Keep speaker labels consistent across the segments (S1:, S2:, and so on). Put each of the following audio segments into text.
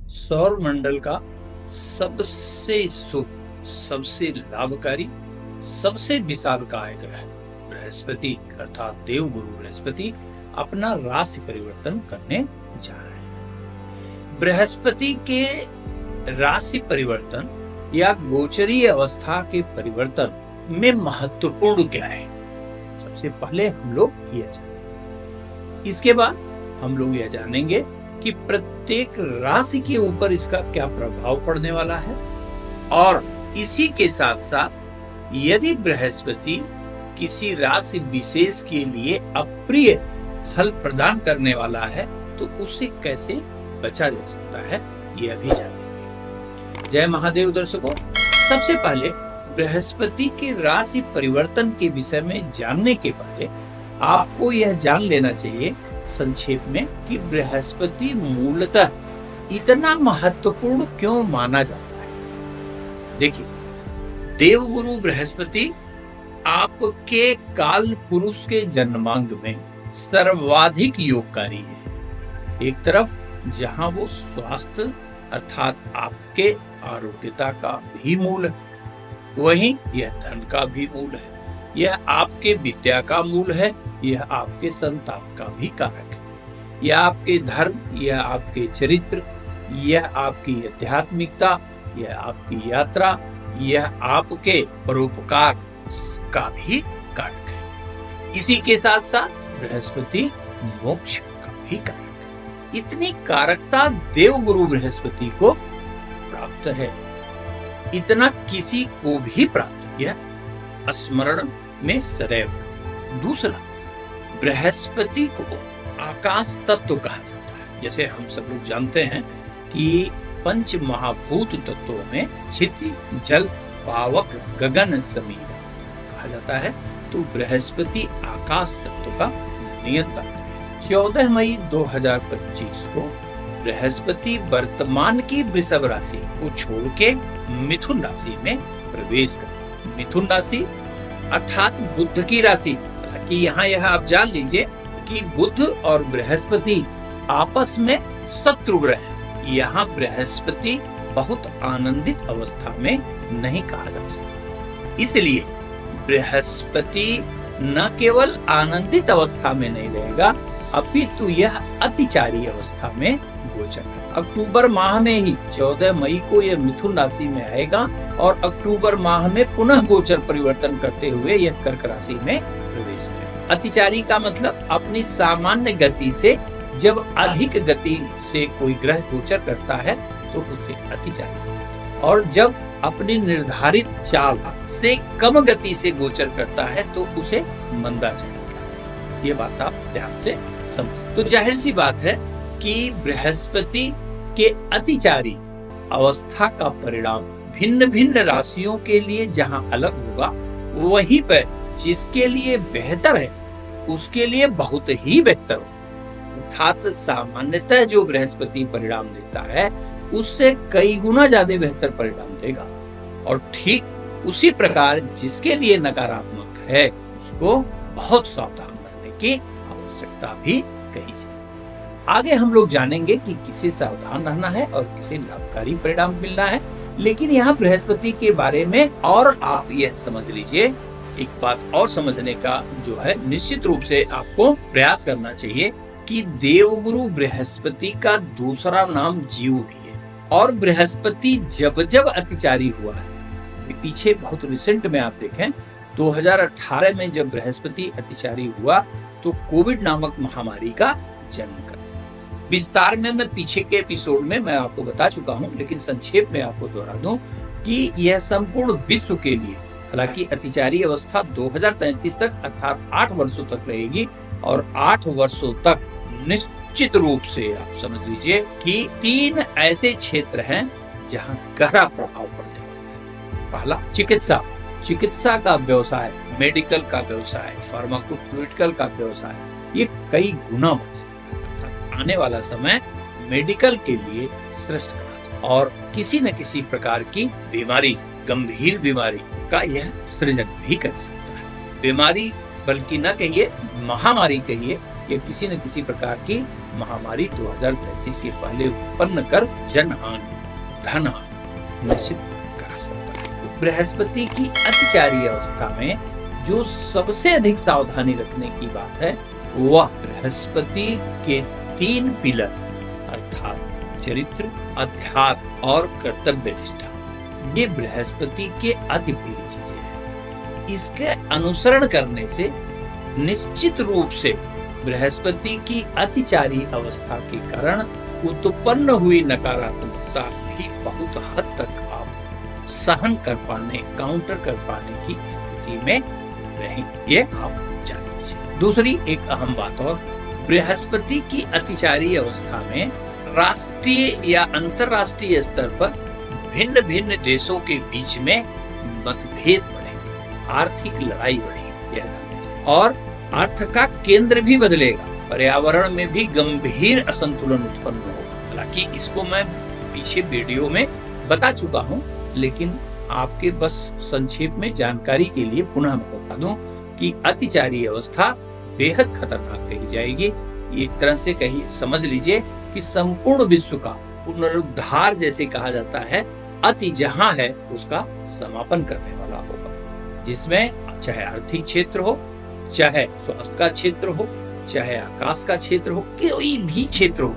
S1: सौर मंडल का सबसे शुभ, सबसे लाभकारी, सबसे विशालकाय ग्रह बृहस्पति अर्थात देवगुरु बृहस्पति अपना राशि परिवर्तन करने जा रहे हैं। बृहस्पति के राशि परिवर्तन या गोचरीय अवस्था के परिवर्तन में महत्वपूर्ण क्या है, सबसे पहले हम लोग यह जानेंगे। इसके बाद हम लोग यह जानेंगे कि प्रत्येक राशि के ऊपर इसका क्या प्रभाव पड़ने वाला है, और इसी के साथ साथ यदि बृहस्पति किसी राशि विशेष के लिए अप्रिय फल प्रदान करने वाला है तो उसे कैसे बचा जा सकता है, यह भी जानेंगे। जय महादेव दर्शकों, सबसे पहले बृहस्पति के राशि परिवर्तन के विषय में जानने के पहले आपको यह जान लेना चाहिए संक्षेप में कि बृहस्पति मूलतः इतना महत्वपूर्ण क्यों माना जाता है। देखिए, देवगुरु बृहस्पति आपके काल पुरुष के जन्मांग में सर्वाधिक योगकारी है। एक तरफ जहां वो स्वास्थ्य अर्थात आपके आरोग्यता का भी मूल है, वहीं यह धन का भी मूल है, यह आपके विद्या का मूल है, यह आपके संतान का भी कारक है, यह आपके धर्म, यह आपके चरित्र, यह आपकी आध्यात्मिकता, यह आपकी यात्रा, यह आपके परोपकार का भी कारक है। इसी के साथ साथ बृहस्पति मोक्ष का भी कारक है। इतनी कारकता देवगुरु बृहस्पति को प्राप्त है, इतना किसी को भी प्राप्त है, स्मरण में सदैव। दूसरा, बृहस्पति को आकाश तत्व कहा जाता है। जैसे हम सब लोग जानते हैं कि पंच महाभूत तत्वों में क्षिति, जल, पावक, गगन, समीर कहा जाता है, तो बृहस्पति आकाश तत्व का नियंता है। 14 मई 2025 को बृहस्पति वर्तमान की वृषभ राशि को छोड़ के मिथुन राशि में प्रवेश कर, मिथुन राशि अर्थात बुध की राशि। हालांकि यहाँ यह आप जान लीजिए कि बुध और बृहस्पति आपस में शत्रु ग्रह हैं। यहाँ बृहस्पति बहुत आनंदित अवस्था में नहीं कहा जा सकता, इसलिए बृहस्पति न केवल आनंदित अवस्था में नहीं रहेगा अपितु यह अतिचारी अवस्था में गोचर है। अक्टूबर माह में ही 14 मई को यह मिथुन राशि में आएगा और अक्टूबर माह में पुनः गोचर परिवर्तन करते हुए यह कर्क राशि में प्रवेश करेगा। अतिचारी का मतलब अपनी सामान्य गति से जब अधिक गति से कोई ग्रह गोचर करता है तो उसे अतिचारी, और जब अपनी निर्धारित चाल से कम गति से गोचर करता है तो उसे मंदाचारी। ये बात आप ध्यान से समझ। तो जाहिर सी बात है कि बृहस्पति के अतिचारी अवस्था का परिणाम भिन्न भिन्न राशियों के लिए जहां अलग होगा, वहीं पर जिसके लिए बेहतर है उसके लिए बहुत ही बेहतर होगा। अर्थात सामान्यतः जो बृहस्पति परिणाम देता है उससे कई गुना ज्यादा बेहतर परिणाम देगा, और ठीक उसी प्रकार जिसके लिए नकारात्मक है उसको बहुत सावधान रहने की आवश्यकता भी कही जाए। आगे हम लोग जानेंगे कि किसे सावधान रहना है और किसे लाभकारी परिणाम मिलना है, लेकिन यहाँ बृहस्पति के बारे में और आप यह समझ लीजिए, एक बात और समझने का जो है निश्चित रूप से आपको प्रयास करना चाहिए कि देवगुरु बृहस्पति का दूसरा नाम जीव भी है, और बृहस्पति जब जब अतिचारी हुआ है, पीछे बहुत रिसेंट में आप देखें 2018 में जब बृहस्पति अतिचारी हुआ तो कोविड नामक महामारी का जन्म कर। विस्तार में मैं पीछे के एपिसोड में मैं आपको बता चुका हूं, लेकिन संक्षेप में आपको दोहरा दूं कि यह संपूर्ण विश्व के लिए, हालांकि अतिचारी अवस्था 2033 तक अर्थात 8 वर्षों तक रहेगी, और 8 वर्षों तक निश्चित रूप से आप समझ लीजिए कि 3 ऐसे क्षेत्र हैं जहां गहरा प्रभाव पड़ने वाला है। पहला, चिकित्सा का व्यवसाय, मेडिकल का व्यवसाय, फार्माकोस्यूटिकल का व्यवसाय, ये कई गुना बढ़ सकता है। अर्थात आने वाला समय मेडिकल के लिए श्रेष्ठ कहा जाए, और किसी न किसी प्रकार की बीमारी, गंभीर बीमारी का यह सृजन भी कर सकता है। बीमारी बल्कि न कहिए महामारी कहिए, या किसी न किसी प्रकार की महामारी 2033 के पहले उत्पन्न कर जनहानि, धन हानि निश्चित करा सकता है। बृहस्पति की अतिचारी अवस्था में जो सबसे अधिक सावधानी रखने की बात है वह बृहस्पति के 3 पिलर अर्थात चरित्र, अध्यात्म और कर्तव्य निष्ठा, ये बृहस्पति के अति प्रिय चीजें हैं। इसके अनुसरण करने से निश्चित रूप से बृहस्पति की अतिचारी अवस्था के कारण उत्पन्न हुई नकारात्मकता भी बहुत हद तक आप सहन कर पाने, काउंटर कर पाने की स्थिति में रहेंगे, ये आप जान लीजिए। दूसरी एक अहम बात और, बृहस्पति की अतिचारी अवस्था में राष्ट्रीय या अंतरराष्ट्रीय स्तर पर भिन्न भिन्न देशों के बीच में मतभेद बढ़ेंगे, आर्थिक लड़ाई बढ़ेगी और अर्थ का केंद्र भी बदलेगा, पर्यावरण में भी गंभीर असंतुलन उत्पन्न होगा। हालांकि इसको मैं पीछे वीडियो में बता चुका हूं, लेकिन आपके बस संक्षेप में जानकारी के लिए पुनः मैं बता दूं कि अतिचारी अवस्था बेहद खतरनाक कही जाएगी। एक तरह से कही समझ लीजिए कि संपूर्ण विश्व का पुनरुद्धार जैसे कहा जाता है, अति जहां है उसका समापन करने वाला होगा, जिसमें चाहे आर्थिक क्षेत्र हो, चाहे स्वास्थ्य का क्षेत्र हो, चाहे आकाश का क्षेत्र हो, कोई भी क्षेत्र हो,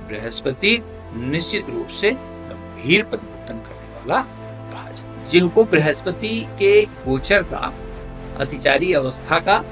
S1: बृहस्पति निश्चित रूप से गंभीर परिवर्तन करने वाला कहा जाए। जिनको बृहस्पति के गोचर का अतिचारी अवस्था का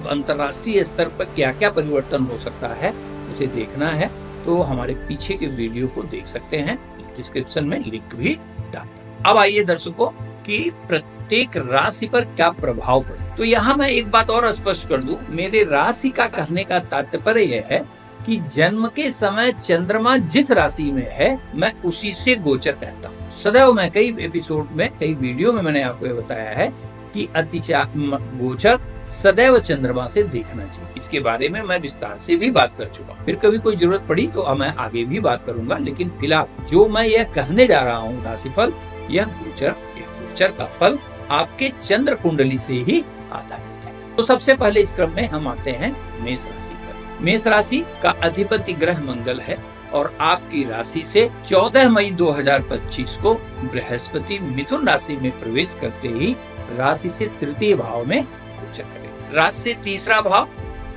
S1: अंतरराष्ट्रीय स्तर पर क्या क्या परिवर्तन हो सकता है उसे देखना है तो हमारे पीछे के वीडियो को देख सकते हैं, डिस्क्रिप्शन में लिंक भी डालता। अब आइए दर्शकों कि प्रत्येक राशि पर क्या प्रभाव पड़े। तो यहाँ मैं एक बात और स्पष्ट कर दूं, मेरे राशि का कहने का तात्पर्य यह है कि जन्म के समय चंद्रमा जिस राशि में है मैं उसी से गोचर कहता हूँ। सदैव मैं कई एपिसोड में, कई वीडियो में मैंने आपको बताया है कि अतिचार गोचर सदैव चंद्रमा से देखना चाहिए। इसके बारे में मैं विस्तार से भी बात कर चुका हूँ। फिर कभी कोई जरूरत पड़ी तो मैं आगे भी बात करूंगा, लेकिन फिलहाल जो मैं यह कहने जा रहा हूँ राशिफल, यह गोचर का फल आपके चंद्र कुंडली से ही आधारित है। तो सबसे पहले इस क्रम में हम आते हैं मेष राशि पर। मेष राशि का अधिपति ग्रह मंगल है और आपकी राशि से 14 मई 2025 को बृहस्पति मिथुन राशि में प्रवेश करते ही राशि से तृतीय भाव में गोचर करेगा। राशि से तीसरा भाव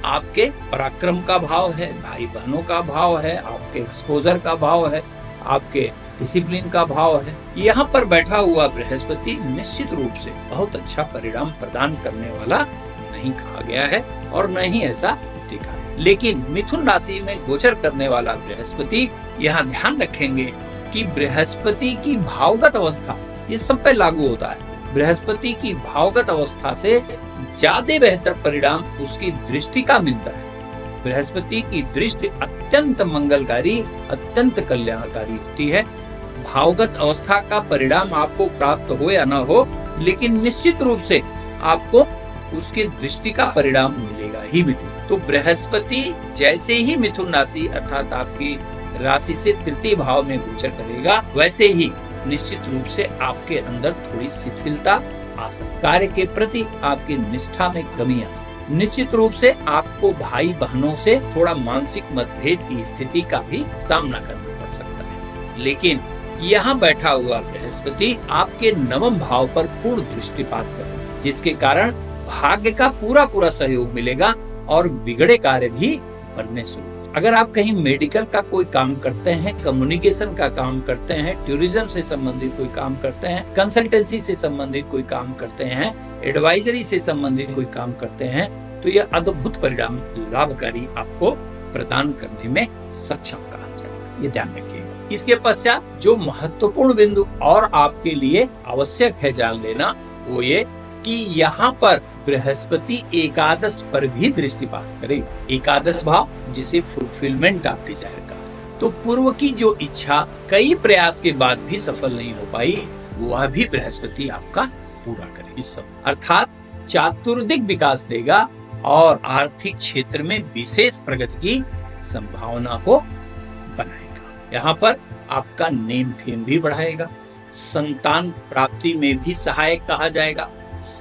S1: आपके पराक्रम का भाव है, भाई बहनों का भाव है, आपके एक्सपोजर का भाव है, आपके डिसिप्लिन का भाव है। यहाँ पर बैठा हुआ बृहस्पति निश्चित रूप से बहुत अच्छा परिणाम प्रदान करने वाला नहीं कहा गया है और न ही ऐसा दिखा। लेकिन मिथुन राशि में गोचर करने वाला बृहस्पति, यहाँ ध्यान रखेंगे कि बृहस्पति की भावगत अवस्था ये सब पे लागू होता है। बृहस्पति की भावगत अवस्था से ज्यादा बेहतर परिणाम उसकी दृष्टि का मिलता है। बृहस्पति की दृष्टि अत्यंत मंगलकारी, अत्यंत कल्याणकारी होती है। भावगत अवस्था का परिणाम आपको प्राप्त हो या न हो, लेकिन निश्चित रूप से आपको उसकी दृष्टि का परिणाम मिलेगा ही मिलेगा। तो बृहस्पति जैसे ही मिथुन राशि अर्थात आपकी राशि से तृतीय भाव में गोचर करेगा, वैसे ही निश्चित रूप से आपके अंदर थोड़ी शिथिलता आ सकती, कार्य के प्रति आपकी निष्ठा में कमी आ सकती। निश्चित रूप से आपको भाई बहनों से थोड़ा मानसिक मतभेद की स्थिति का भी सामना करना पड़ सकता है। लेकिन यहाँ बैठा हुआ बृहस्पति आपके नवम भाव पर पूर्ण दृष्टिपात करेगा, जिसके कारण भाग्य का पूरा सहयोग मिलेगा और बिगड़े कार्य भी बनने शुरू। अगर आप कहीं मेडिकल का कोई काम करते हैं, कम्युनिकेशन का काम करते हैं, टूरिज्म से संबंधित कोई काम करते हैं, कंसल्टेंसी से संबंधित कोई काम करते हैं, एडवाइजरी से संबंधित कोई काम करते हैं, तो यह अद्भुत परिणाम लाभकारी आपको प्रदान करने में सक्षम करना चाहिए, ये ध्यान रखिएगा। इसके पश्चात जो महत्वपूर्ण बिंदु और आपके लिए आवश्यक है जान लेना, वो ये कि यहाँ पर बृहस्पति एकादश पर भी दृष्टिपात करेगा। एकादश भाव जिसे फुलफिलमेंट आप डिजायर का, तो पूर्व की जो इच्छा कई प्रयास के बाद भी सफल नहीं हो पाई, वह भी बृहस्पति आपका पूरा करेगा। इस समय अर्थात चातुर्दिक विकास देगा और आर्थिक क्षेत्र में विशेष प्रगति की संभावना को बनाएगा। यहाँ पर आपका नेम फेम भी बढ़ाएगा, संतान प्राप्ति में भी सहायक कहा जाएगा।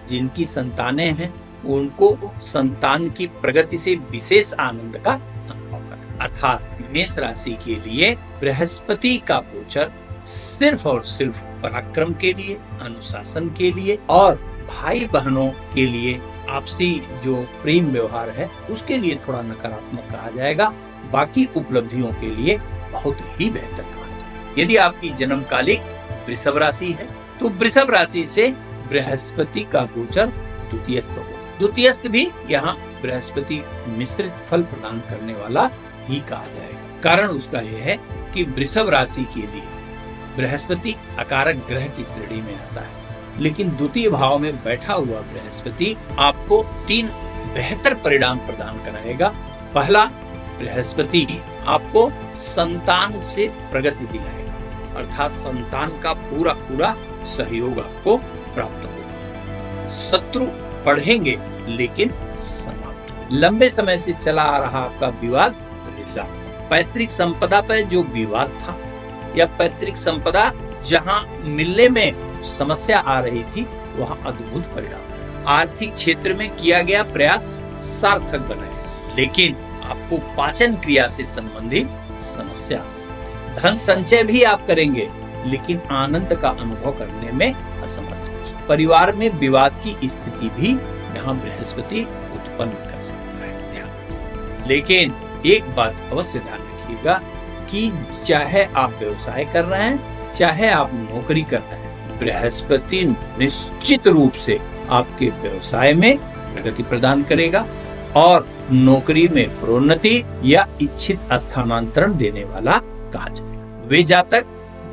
S1: जिनकी संतानें हैं उनको संतान की प्रगति से विशेष आनंद का अनुभव करें। अर्थात मेष राशि के लिए बृहस्पति का गोचर सिर्फ और सिर्फ पराक्रम के लिए, अनुशासन के लिए और भाई बहनों के लिए आपसी जो प्रेम व्यवहार है उसके लिए थोड़ा नकारात्मक कहा जाएगा। बाकी उपलब्धियों के लिए बहुत ही बेहतर कहा जाएगा। यदि आपकी जन्मकालिक वृषभ राशि है तो वृषभ राशि से बृहस्पति का गोचर द्वितीयस्थ हो। द्वितीयस्थ भी यहाँ बृहस्पति मिश्रित फल प्रदान करने वाला ही कहा जाएगा। कारण उसका यह है कि वृषभ राशि के लिए बृहस्पति अकारक ग्रह की श्रेणी में आता है, लेकिन द्वितीय भाव में बैठा हुआ बृहस्पति आपको 3 बेहतर परिणाम प्रदान कराएगा। पहला, बृहस्पति आपको संतान से प्रगति दिलाएगा, अर्थात संतान का पूरा पूरा सहयोग आपको प्राप्त होगा। शत्रु बढ़ेंगे लेकिन समाप्त। लंबे समय से चला आ रहा आपका विवाद टलेगा। पैतृक संपदा पर जो विवाद था या पैतृक संपदा जहां मिलने में समस्या आ रही थी, वहां अद्भुत परिणाम। आर्थिक क्षेत्र में किया गया प्रयास सार्थक बना है, लेकिन आपको पाचन क्रिया से संबंधित समस्या आ सकती है। धन संचय भी आप करेंगे, लेकिन आनंद का अनुभव करने में असमर्थ हो। परिवार में विवाद की स्थिति भी यहाँ बृहस्पति उत्पन्न कर सकता है, ध्यान। लेकिन एक बात अवश्य ध्यान रखिएगा कि चाहे आप व्यवसाय कर रहे हैं, चाहे आप नौकरी कर रहे हैं, बृहस्पति निश्चित रूप से आपके व्यवसाय में प्रगति प्रदान करेगा और नौकरी में प्रोन्नति या इच्छित स्थानांतरण देने वाला कहा जाएगा। वे जातक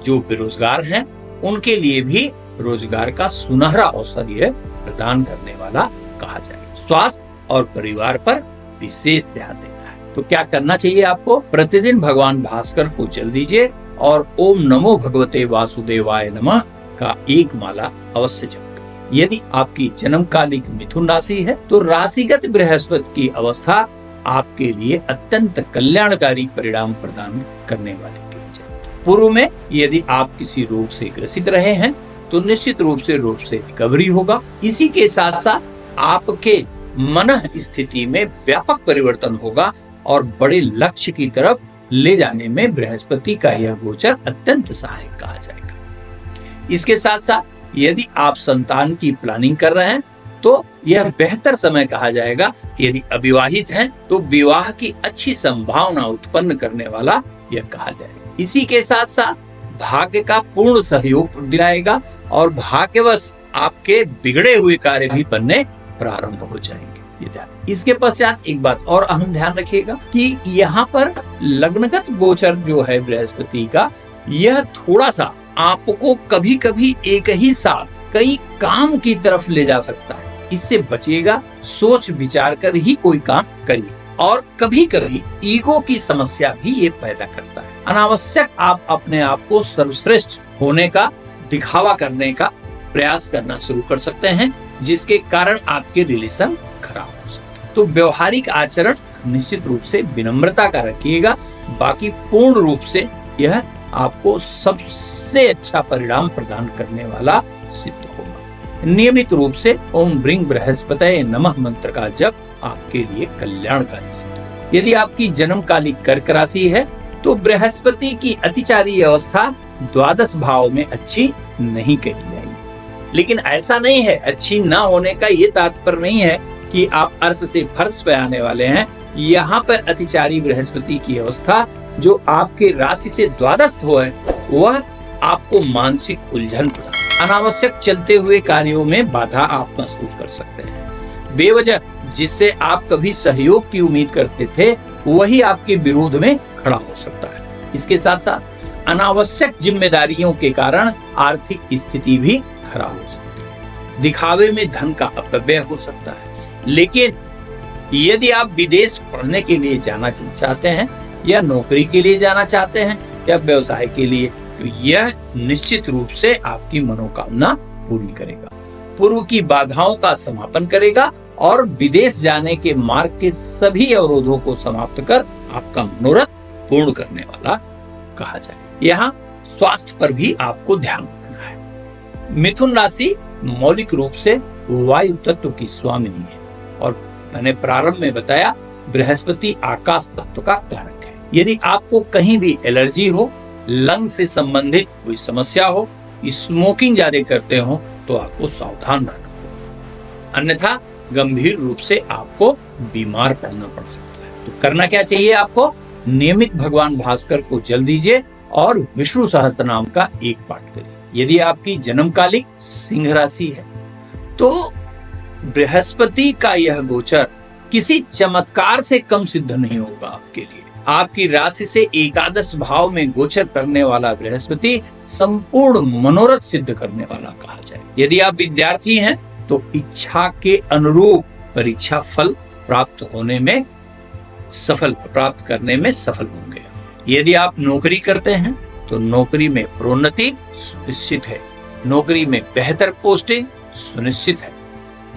S1: जो बेरोजगार हैं, उनके लिए भी रोजगार का सुनहरा अवसर यह प्रदान करने वाला कहा जाएगा। स्वास्थ्य और परिवार पर विशेष ध्यान देना है। तो क्या करना चाहिए आपको? प्रतिदिन भगवान भास्कर को जल दीजिए और ओम नमो भगवते वासुदेवाय नमः का एक माला अवश्य जप करें। यदि आपकी जन्मकालिक मिथुन राशि है तो राशिगत बृहस्पति की अवस्था आपके लिए अत्यंत कल्याणकारी परिणाम प्रदान करने वाली कही जाएगी। पूर्व में यदि आप किसी रोग से ग्रसित रहे हैं तो निश्चित रूप से रोग से रिकवरी होगा। इसी के साथ साथ आपके मन स्थिति में व्यापक परिवर्तन होगा और बड़े लक्ष्य की तरफ ले जाने में बृहस्पति का यह गोचर अत्यंत सहायक कहा जाएगा। इसके साथ साथ यदि आप संतान की प्लानिंग कर रहे हैं तो यह बेहतर समय कहा जाएगा। यदि अविवाहित हैं तो विवाह की अच्छी संभावना उत्पन्न करने वाला यह कहा जाएगा। इसी के साथ साथ भाग्य का पूर्ण सहयोग दिलाएगा और भाग्यवश आपके बिगड़े हुए कार्य भी बनने प्रारंभ हो जाएंगे। इसके पश्चात एक बात और अहम ध्यान रखिएगा कि यहाँ पर लग्नगत गोचर जो है बृहस्पति का, यह थोड़ा सा आपको कभी कभी एक ही साथ कई काम की तरफ ले जा सकता है। इससे बचिएगा, सोच विचार कर ही कोई काम करिए। और कभी कभी ईगो की समस्या भी ये पैदा करता है। अनावश्यक आप अपने आप को सर्वश्रेष्ठ होने का दिखावा करने का प्रयास करना शुरू कर सकते हैं, जिसके कारण आपके रिलेशन खराब हो सकते हैं। तो व्यवहारिक आचरण निश्चित रूप से विनम्रता का रखिएगा। बाकी पूर्ण रूप से यह आपको सबसे अच्छा परिणाम प्रदान करने वाला सिद्ध होगा। नियमित रूप से ओम ब्रिंग बृहस्पतये नमः मंत्र का जप आपके लिए कल्याणकारी सिद्ध होगा। यदि आपकी जन्मकालिक कर्क राशि है तो बृहस्पति की अतिचारी अवस्था द्वादश भाव में अच्छी नहीं कही जाएगी। लेकिन ऐसा नहीं है, अच्छी ना होने का ये तात्पर्य नहीं है कि आप अर्श से फर्श पे आने वाले हैं। यहाँ पर अतिचारी बृहस्पति की अवस्था जो आपके राशि से द्वादस्थ हो है, वह आपको मानसिक उलझन प्रदान, अनावश्यक चलते हुए कार्यों में बाधा आप महसूस कर सकते हैं। बेवजह जिससे आप कभी सहयोग की उम्मीद करते थे, वही आपके विरोध में खड़ा हो सकता है। इसके साथ साथ अनावश्यक जिम्मेदारियों के कारण आर्थिक स्थिति भी खराब हो सकती है। दिखावे में धन का अपव्यय हो सकता है। लेकिन यदि आप विदेश पढ़ने के लिए जाना चाहते हैं या नौकरी के लिए जाना चाहते हैं या व्यवसाय के लिए, तो यह निश्चित रूप से आपकी मनोकामना पूरी करेगा, पूर्व की बाधाओं का समापन करेगा और विदेश जाने के मार्ग के सभी अवरोधों को समाप्त कर आपका मनोरथ पूर्ण करने वाला कहा जाए। यहाँ स्वास्थ्य पर भी आपको ध्यान रखना है। मिथुन राशि मौलिक रूप से वायु तत्व की स्वामिनी है। और मैंने प्रारंभ में बताया बृहस्पति आकाश तत्व का कारक है। यदि आपको कहीं भी एलर्जी हो, लंग से संबंधित कोई समस्या हो, स्मोकिंग ज्यादा करते हो, तो आपको सावधान रहना होगा, अन्यथा गंभीर रूप से आपको बीमार पड़ना पड़ सकता है। तो करना क्या चाहिए आपको? नियमित भगवान भास्कर को जल दीजिए और विष्णु सहस्त्र नाम का एक पाठ करिए। यदि आपकी जन्मकालिक सिंह राशि है तो बृहस्पति का यह गोचर किसी चमत्कार से कम सिद्ध नहीं होगा आपके लिए। आपकी राशि से एकादश भाव में गोचर करने वाला बृहस्पति संपूर्ण मनोरथ सिद्ध करने वाला कहा जाए। यदि आप विद्यार्थी हैं तो इच्छा के अनुरूप परीक्षा फल प्राप्त करने में सफल होंगे। यदि आप नौकरी करते हैं तो नौकरी में प्रोन्नति सुनिश्चित है, नौकरी में बेहतर पोस्टिंग सुनिश्चित है।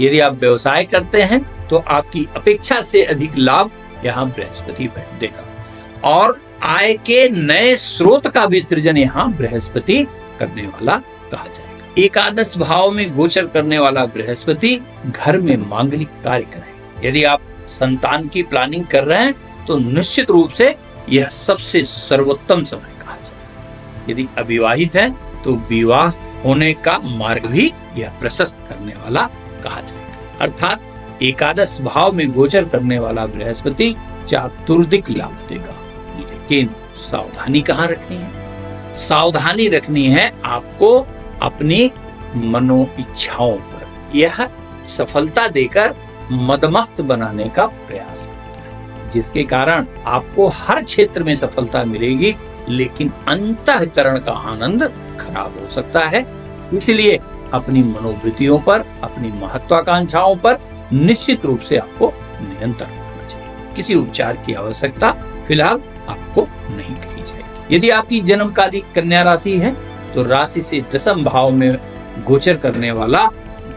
S1: यदि आप व्यवसाय करते हैं तो आपकी अपेक्षा से अधिक लाभ यहाँ बृहस्पति देगा और आय के नए स्रोत का भी सृजन यहाँ बृहस्पति करने वाला कहा जाएगा। एकादश भाव में गोचर करने वाला बृहस्पति घर में मांगलिक कार्य करें। यदि आप संतान की प्लानिंग कर रहे हैं तो निश्चित रूप से यह सबसे सर्वोत्तम समय कहा जाए। यदि अविवाहित है तो विवाह होने का मार्ग भी यह प्रशस्त करने वाला कहा जाएगा। अर्थात एकादश भाव में गोचर करने वाला बृहस्पति चातुर्दिक लाभ देगा। लेकिन सावधानी कहाँ रखनी है? सावधानी रखनी है आपको अपनी मनो इच्छाओं पर। यह सफलता देकर मदमस्त बनाने का प्रयास करता है, जिसके कारण आपको हर क्षेत्र में सफलता मिलेगी, लेकिन अंतःकरण का आनंद खराब हो सकता है। इसलिए अपनी मनोवृत्तियों पर, अपनी महत्वाकांक्षाओं पर निश्चित रूप से आपको नियंत्रण रखना चाहिए। किसी उपचार की आवश्यकता फिलहाल आपको नहीं कही जाएगी। यदि आपकी जन्मकालिक कन्या राशि है तो राशि से दशम भाव में गोचर करने वाला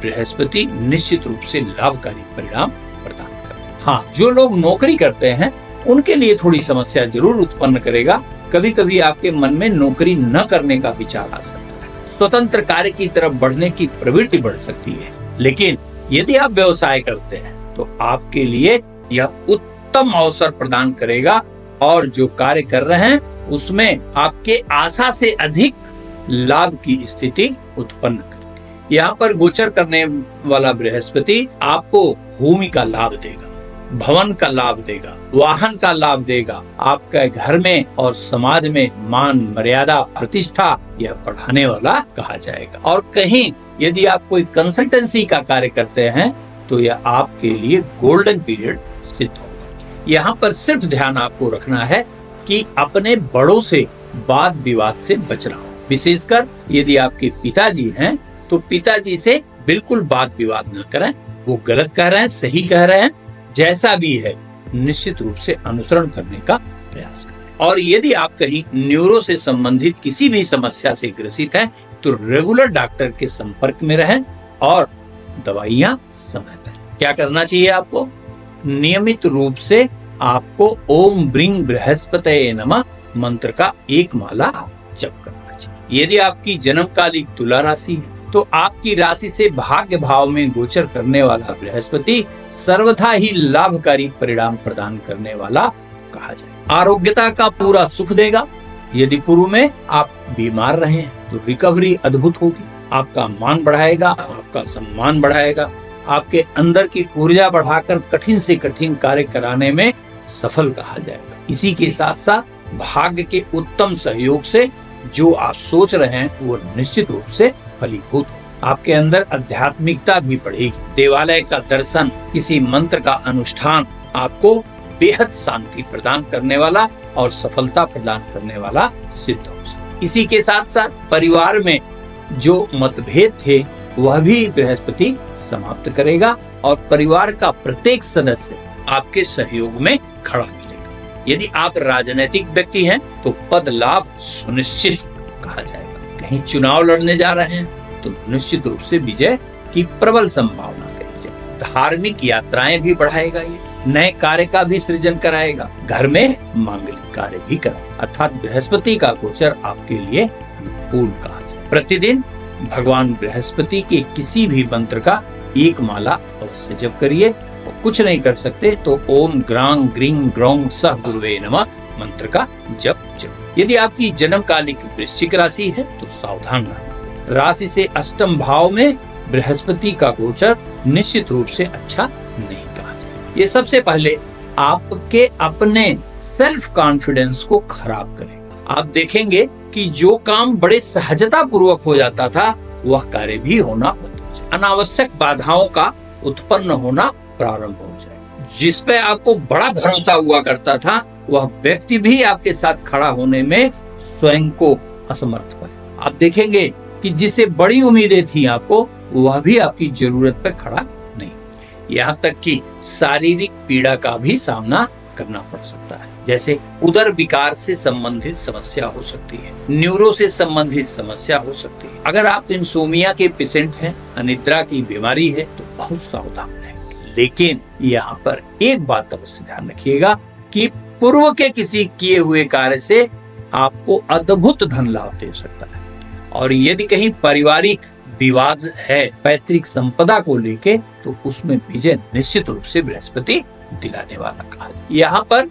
S1: बृहस्पति निश्चित रूप से लाभकारी परिणाम प्रदान करेगा। हाँ, जो लोग नौकरी करते हैं उनके लिए थोड़ी समस्या जरूर उत्पन्न करेगा। कभी कभी आपके मन में नौकरी न करने का विचार आ सकता है, स्वतंत्र कार्य की तरफ बढ़ने की प्रवृत्ति बढ़ सकती है। लेकिन यदि आप व्यवसाय करते हैं तो आपके लिए यह उत्तम अवसर प्रदान करेगा और जो कार्य कर रहे हैं उसमें आपके आशा से अधिक लाभ की स्थिति उत्पन्न करेगी। यहाँ पर गोचर करने वाला बृहस्पति आपको भूमि का लाभ देगा, भवन का लाभ देगा, वाहन का लाभ देगा। आपके घर में और समाज में मान मर्यादा प्रतिष्ठा यह बढ़ाने वाला कहा जाएगा। और कहीं यदि आप कोई कंसल्टेंसी का कार्य करते हैं तो यह आपके लिए गोल्डन पीरियड सिद्ध होगा। यहाँ पर सिर्फ ध्यान आपको रखना है कि अपने बड़ों से वाद विवाद से बचना हो। विशेषकर यदि आपके पिताजी हैं तो पिताजी से बिल्कुल वाद विवाद न करें। वो गलत कह रहे हैं, सही कह रहे हैं, जैसा भी है निश्चित रूप से अनुसरण करने का प्रयास करें। और यदि आप कहीं न्यूरो से संबंधित किसी भी समस्या से ग्रसित हैं तो रेगुलर डॉक्टर के संपर्क में रहें और दवाइयां समय पर। क्या करना चाहिए आपको? नियमित रूप से आपको ओम ब्रिंग बृहस्पतये नमः मंत्र का एक माला जप करना चाहिए। यदि आपकी जन्मकालिक तुला राशि है तो आपकी राशि से भाग्य भाव में गोचर करने वाला बृहस्पति सर्वथा ही लाभकारी परिणाम प्रदान करने वाला कहा जाए। आरोग्यता का पूरा सुख देगा। यदि पूर्व में आप बीमार रहे हैं तो रिकवरी अद्भुत होगी। आपका मान बढ़ाएगा, आपका सम्मान बढ़ाएगा, आपके अंदर की ऊर्जा बढ़ाकर कठिन से कठिन कार्य कराने में सफल कहा जाएगा। इसी के साथ साथ भाग्य के उत्तम सहयोग से जो आप सोच रहे हैं वो निश्चित रूप से फलीभूत। आपके अंदर आध्यात्मिकता भी बढ़ेगी। देवालय का दर्शन, किसी मंत्र का अनुष्ठान आपको बेहद शांति प्रदान करने वाला और सफलता प्रदान करने वाला सिद्ध हो। इसी के साथ साथ परिवार में जो मतभेद थे वह भी बृहस्पति समाप्त करेगा और परिवार का प्रत्येक सदस्य आपके सहयोग में खड़ा मिलेगा। यदि आप राजनीतिक व्यक्ति हैं तो पद लाभ सुनिश्चित कहा जाएगा। कहीं चुनाव लड़ने जा रहे हैं तो निश्चित रूप से विजय की प्रबल संभावना कही जाए। धार्मिक यात्राएं भी बढ़ाएगा, ये नए कार्य का भी सृजन कराएगा, घर में मांगलिक कार्य भी कराएगा। अर्थात बृहस्पति का गोचर आपके लिए अनुकूल कहा जाए। प्रतिदिन भगवान बृहस्पति के किसी भी मंत्र का एक माला अवश्य जप करिए वो कुछ नहीं कर सकते तो ओम ग्रांग ग्रीं ग्रौं सह गुरुवे नमः मंत्र का जप जप। यदि आपकी जन्मकालिक वृश्चिक राशि है तो सावधान रहना। राशि से अष्टम भाव में बृहस्पति का गोचर निश्चित रूप से अच्छा नहीं कहा जाए। ये सबसे पहले आपके अपने सेल्फ कॉन्फिडेंस को खराब करेगा। आप देखेंगे कि जो काम बड़े सहजता पूर्वक हो जाता था वह कार्य भी होना बंद हो जाए। अनावश्यक बाधाओं का उत्पन्न होना प्रारंभ हो जाए। जिस पे आपको बड़ा भरोसा हुआ करता था वह व्यक्ति भी आपके साथ खड़ा होने में स्वयं को असमर्थ पाए। आप देखेंगे कि जिसे बड़ी उम्मीदें थी आपको वह भी आपकी जरूरत पे खड़ा नहीं। यहाँ तक कि शारीरिक पीड़ा का भी सामना करना पड़ सकता है, जैसे उदर विकार से संबंधित समस्या हो सकती है, न्यूरो से संबंधित समस्या हो सकती है। अगर आप इंसोमिया के पेशेंट हैं, अनिद्रा की बीमारी है तो बहुत सावधान रहें। लेकिन यहाँ पर एक बात अवश्य ध्यान रखिएगा कि पूर्व के किसी किए हुए कार्य से आपको अद्भुत धन लाभ दे सकता है। और यदि कहीं पारिवारिक विवाद है पैतृक संपदा को लेके तो उसमें विजय निश्चित रूप से बृहस्पति दिलाने वाला कहा। यहाँ पर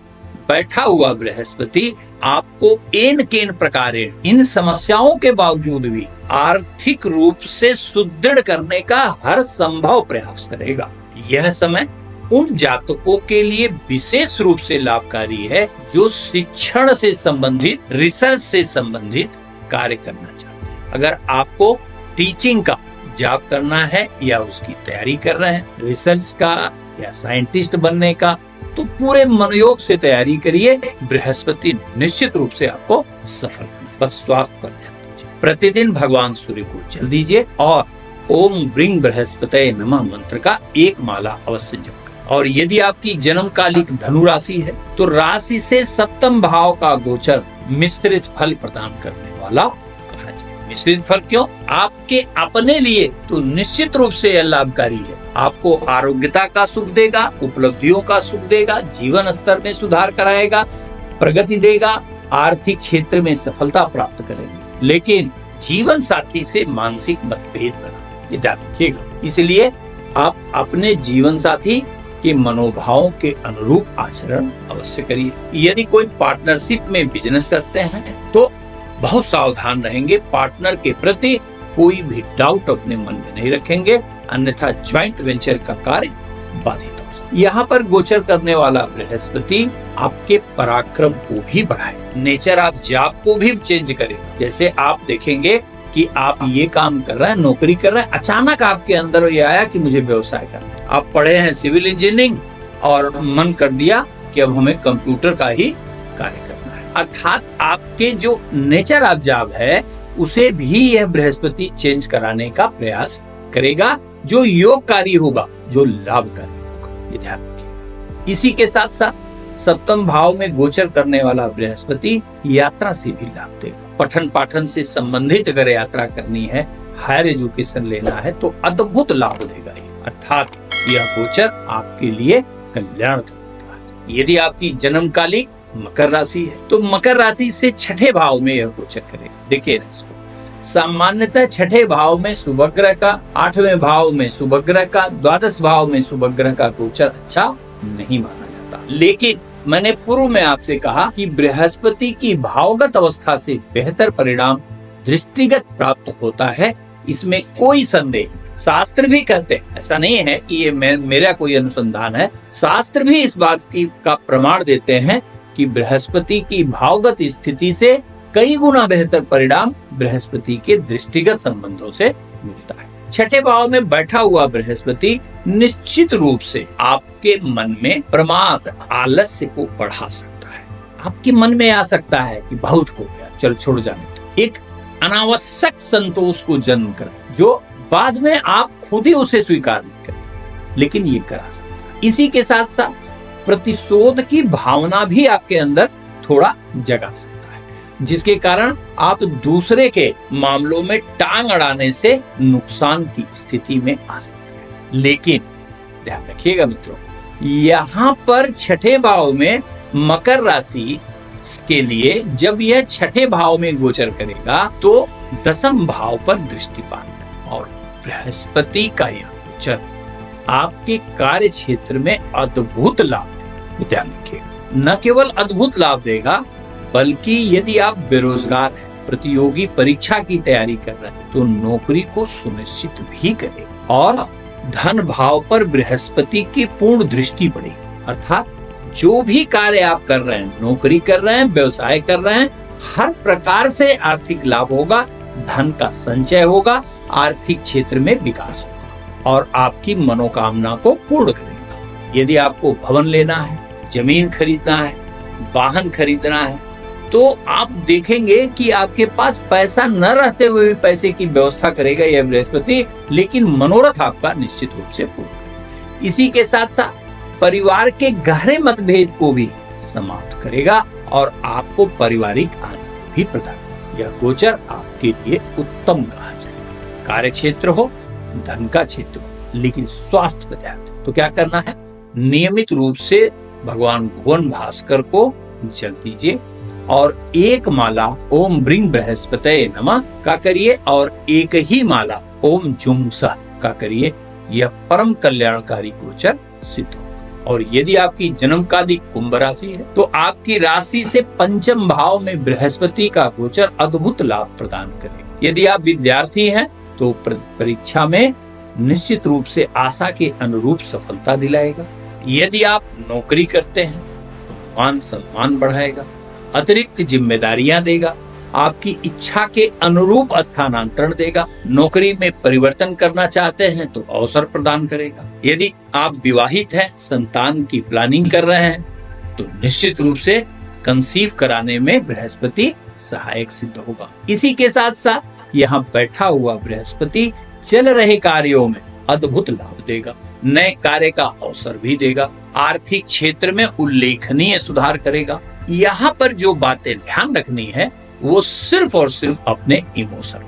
S1: बैठा हुआ बृहस्पति आपको एन केन प्रकारे इन समस्याओं के बावजूद भी आर्थिक रूप से सुदृढ़ करने का हर संभव प्रयास करेगा। यह समय उन जातकों के लिए विशेष रूप से लाभकारी है जो शिक्षण से संबंधित, रिसर्च से संबंधित कार्य करना चाहते हैं। अगर आपको टीचिंग का जॉब करना है या उसकी तैयारी कर रहे हैं, रिसर्च का या साइंटिस्ट बनने का, तो पूरे मनोयोग से तैयारी करिए। बृहस्पति निश्चित रूप से आपको सफल करेगा। बस स्वास्थ्य पर ध्यान दीजिए। प्रतिदिन भगवान सूर्य को जल दीजिए और ओम ब्रिंग बृहस्पतये नमः मंत्र का एक माला अवश्य जप करें। और यदि आपकी जन्मकालिक धनु राशि है तो राशि से सप्तम भाव का गोचर मिश्रित फल प्रदान करने वाला कहा जाए। मिश्रित फल क्यों? आपके अपने लिए तो निश्चित रूप से यह लाभकारी है। आपको आरोग्यता का सुख देगा, उपलब्धियों का सुख देगा, जीवन स्तर में सुधार कराएगा, प्रगति देगा, आर्थिक क्षेत्र में सफलता प्राप्त करेंगे। लेकिन जीवन साथी से मानसिक मतभेद बना, ये ध्यान रखिएगा। इसलिए आप अपने जीवन साथी के मनोभावों के अनुरूप आचरण अवश्य करिए। यदि कोई पार्टनरशिप में बिजनेस करते हैं तो बहुत सावधान रहेंगे। पार्टनर के प्रति कोई भी डाउट अपने मन में नहीं रखेंगे, अन्यथा ज्वाइंट वेंचर का कार्य बाधित हो सकता है। यहाँ पर गोचर करने वाला बृहस्पति आपके पराक्रम को भी बढ़ाए, नेचर ऑफ जॉब को भी चेंज करेगा। जैसे आप देखेंगे कि आप ये काम कर रहे हैं, नौकरी कर रहे हैं, अचानक आपके अंदर ये आया कि मुझे व्यवसाय करना है। आप पढ़े हैं सिविल इंजीनियरिंग और मन कर दिया कि अब हमें कंप्यूटर का ही कार्य करना है। अर्थात आपके जो नेचर ऑफ जॉब है उसे भी यह बृहस्पति चेंज कराने का प्रयास करेगा, जो योगकारी होगा, जो लाभकारी होगा। ये ध्यान रखिएगा। इसी के साथ साथ सप्तम भाव में गोचर करने वाला बृहस्पति यात्रा से भी लाभ देगा। पठन पाठन से संबंधित अगर यात्रा करनी है, हायर एजुकेशन लेना है तो अद्भुत लाभ देगा। अर्थात यह गोचर आपके लिए कल्याणकारी। यदि आपकी जन्मकालिक मकर राशि है तो मकर राशि से छठे भाव में यह गोचर करेगा। देखिए इसको, सामान्यतः छठे भाव में सुभग्रह का, आठवें भाव में सुभग्रह का, द्वादश भाव में सुभग्रह का गोचर अच्छा नहीं माना जाता। लेकिन मैंने पूर्व में आपसे कहा कि बृहस्पति की भावगत अवस्था से बेहतर परिणाम दृष्टिगत प्राप्त होता है, इसमें कोई संदेह। शास्त्र भी कहते हैं, ऐसा नहीं है कि ये मेरा कोई अनुसंधान है, शास्त्र भी इस बात की का प्रमाण देते हैं कि बृहस्पति की भावगत स्थिति से कई गुना बेहतर परिणाम बृहस्पति के दृष्टिगत संबंधों से मिलता है। छठे भाव में बैठा हुआ बृहस्पति निश्चित रूप से आपके मन में प्रमाद, आलस्य को बढ़ा सकता है। आपके मन में आ सकता है कि बहुत हो गया, चल छोड़ जाने दो। एक अनावश्यक संतोष को जन्म करे जो बाद में आप खुद ही उसे स्वीकार नहीं करें, लेकिन ये करा सकता है। इसी के साथ साथ प्रतिशोध की भावना भी आपके अंदर थोड़ा जगा सकता है, जिसके कारण आप दूसरे के मामलों में टांग अड़ाने से नुकसान की स्थिति में आ सकते हैं। लेकिन ध्यान रखिएगा मित्रों, यहाँ पर छठे भाव में मकर राशि के लिए जब यह छठे भाव में गोचर करेगा तो दसम भाव पर दृष्टिपात और बृहस्पति का यह गोचर आपके कार्य क्षेत्र में अद्भुत लाभ देगा। ध्यान रखिए, न केवल अद्भुत लाभ देगा बल्कि यदि आप बेरोजगार हैं, प्रतियोगी परीक्षा की तैयारी कर रहे हैं तो नौकरी को सुनिश्चित भी करेगा। और धन भाव पर बृहस्पति की पूर्ण दृष्टि पड़ेगी, अर्थात जो भी कार्य आप कर रहे हैं, नौकरी कर रहे हैं, व्यवसाय कर रहे हैं, हर प्रकार से आर्थिक लाभ होगा, धन का संचय होगा, आर्थिक क्षेत्र में विकास होगा और आपकी मनोकामना को पूर्ण करेगा। यदि आपको भवन लेना है, जमीन खरीदना है, वाहन खरीदना है, तो आप देखेंगे कि आपके पास पैसा न रहते हुए भी पैसे की व्यवस्था करेगा यह बृहस्पति, लेकिन मनोरथ आपका निश्चित रूप से पूर्ण। इसी के साथ साथ परिवार के गहरे मतभेद को भी समाप्त करेगा और आपको पारिवारिक आनंद भी प्रदान करेगा। यह गोचर आपके लिए उत्तम कहा जाएगा। कार्य क्षेत्र हो, धन का क्षेत्र हो, लेकिन स्वास्थ्य बचाए तो क्या करना है? नियमित रूप से भगवान भुवन भास्कर को जल दीजिए और एक माला ओम ब्रिंग बृहस्पतये नमः का करिए और एक ही माला ओम जुमसा का करिए। यह परम कल्याणकारी गोचर सिद्ध हो। और यदि आपकी जन्मकालिक कुंभ राशि है तो आपकी राशि से पंचम भाव में बृहस्पति का गोचर अद्भुत लाभ प्रदान करेगा। यदि आप विद्यार्थी हैं तो परीक्षा में निश्चित रूप से आशा के अनुरूप सफलता दिलाएगा। यदि आप नौकरी करते हैं तो मान सम्मान बढ़ाएगा, अतिरिक्त जिम्मेदारियां देगा, आपकी इच्छा के अनुरूप स्थानांतरण देगा। नौकरी में परिवर्तन करना चाहते हैं तो अवसर प्रदान करेगा। यदि आप विवाहित हैं, संतान की प्लानिंग कर रहे हैं तो निश्चित रूप से कंसीव कराने में बृहस्पति सहायक सिद्ध होगा। इसी के साथ साथ यहाँ बैठा हुआ बृहस्पति चल रहे कार्यों में अद्भुत लाभ देगा, नए कार्य का अवसर भी देगा, आर्थिक क्षेत्र में उल्लेखनीय सुधार करेगा। यहाँ पर जो बातें ध्यान रखनी है वो सिर्फ और सिर्फ अपने इमोशन।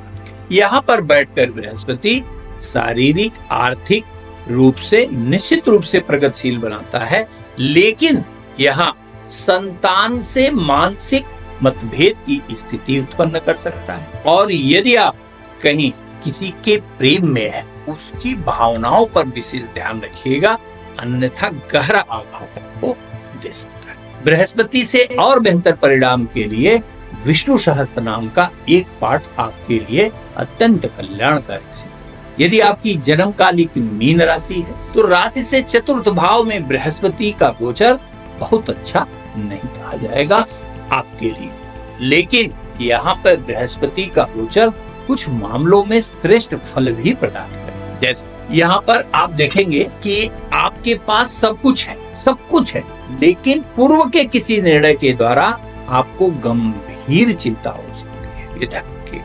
S1: यहाँ पर बैठकर बृहस्पति शारीरिक आर्थिक रूप से निश्चित रूप से प्रगतिशील बनाता है, लेकिन यहाँ संतान से मानसिक मतभेद की स्थिति उत्पन्न कर सकता है। और यदि आप कहीं किसी के प्रेम में है उसकी भावनाओं पर विशेष ध्यान रखिएगा, अन्यथा गहरा आघात आपको दे सकता है। बृहस्पति से और बेहतर परिणाम के लिए विष्णु सहस्त्र नाम का एक पाठ आपके लिए अत्यंत कल्याणकारी है। यदि आपकी जन्मकालिक मीन राशि है तो राशि से चतुर्थ भाव में बृहस्पति का गोचर बहुत अच्छा नहीं कहा जाएगा आपके लिए, लेकिन यहाँ पर बृहस्पति का गोचर कुछ मामलों में श्रेष्ठ फल भी प्रदान करेगा। जैसे यहाँ पर आप देखेंगे कि आपके पास सब कुछ है, लेकिन पूर्व के किसी निर्णय के द्वारा आपको गंभीर चिंता हो सकती है। ये ध्यान रखिए,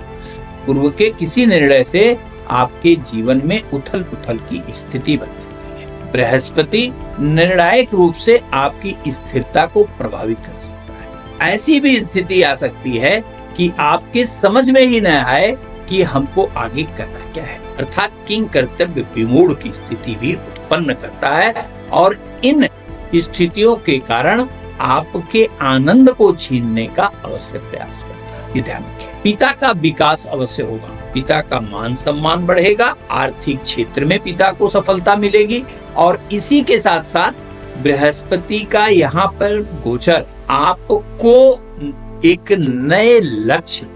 S1: पूर्व के किसी निर्णय से आपके जीवन में उथल पुथल की स्थिति बन सकती है। बृहस्पति निर्णायक रूप से आपकी स्थिरता को प्रभावित कर सकता है। ऐसी भी स्थिति आ सकती है कि आपके समझ में ही न आए कि हमको आगे करना क्या है, अर्थात किंग कर्तव्य विमूढ़ की स्थिति भी उत्पन्न करता है और इन स्थितियों के कारण आपके आनंद को छीनने का अवश्य प्रयास करता है। ये ध्यान रखें। पिता का विकास अवश्य होगा, पिता का मान सम्मान बढ़ेगा, आर्थिक क्षेत्र में पिता को सफलता मिलेगी और इसी के साथ साथ बृहस्पति का यहाँ पर गोचर आपको एक नए लक्ष्य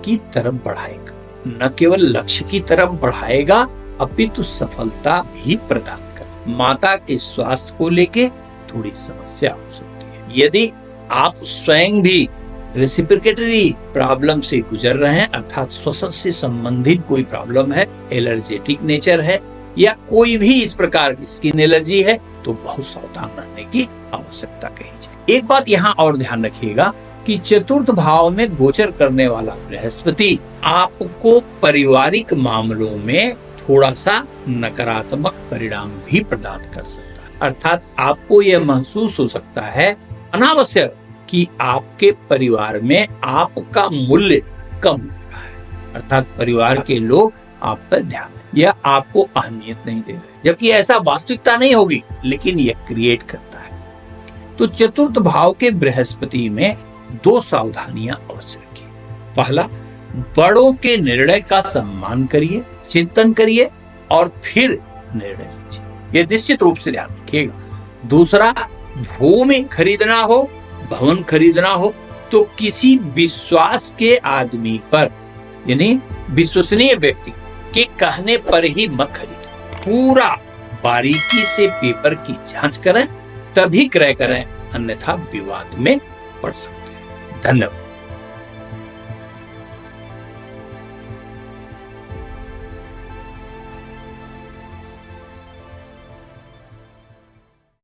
S1: की तरफ बढ़ाएगा। न केवल लक्ष्य की तरफ बढ़ाएगा अपितु सफलता भी प्रदान करेगा। माता के स्वास्थ्य को लेके थोड़ी समस्या हो सकती है। यदि आप स्वयं भी रेसिप्रोकेटरी प्रॉब्लम से गुजर रहे हैं, अर्थात श्वसन से संबंधित कोई प्रॉब्लम है, एलर्जेटिक नेचर है या कोई भी इस प्रकार की स्किन एलर्जी है, तो बहुत सावधान रहने की आवश्यकता कही जाए। एक बात यहाँ और ध्यान रखिएगा कि चतुर्थ भाव में गोचर करने वाला बृहस्पति आपको पारिवारिक मामलों में थोड़ा सा नकारात्मक परिणाम भी प्रदान कर सकता है। अर्थात आपको यह महसूस हो सकता है अनावश्यक कि आपके परिवार में आपका मूल्य कम हो रहा है, अर्थात परिवार के लोग आप पर ध्यान या आपको अहमियत नहीं दे रहे, जबकि ऐसा वास्तविकता नहीं होगी, लेकिन यह क्रिएट करता है। तो चतुर्थ भाव के बृहस्पति में दो सावधानियां अवश्य रखिए। पहला, बड़ों के निर्णय का सम्मान करिए, चिंतन करिए और फिर निर्णय लीजिए। ये निश्चित रूप से ध्यान रखिएगा। दूसरा, भूमि खरीदना हो, भवन खरीदना हो तो किसी विश्वास के आदमी पर, यानी विश्वसनीय व्यक्ति के कहने पर ही मत खरीदें। पूरा बारीकी से पेपर की जांच करें तभी क्रय करें, अन्यथा विवाद में पड़ सकते हैं। धन्यवाद।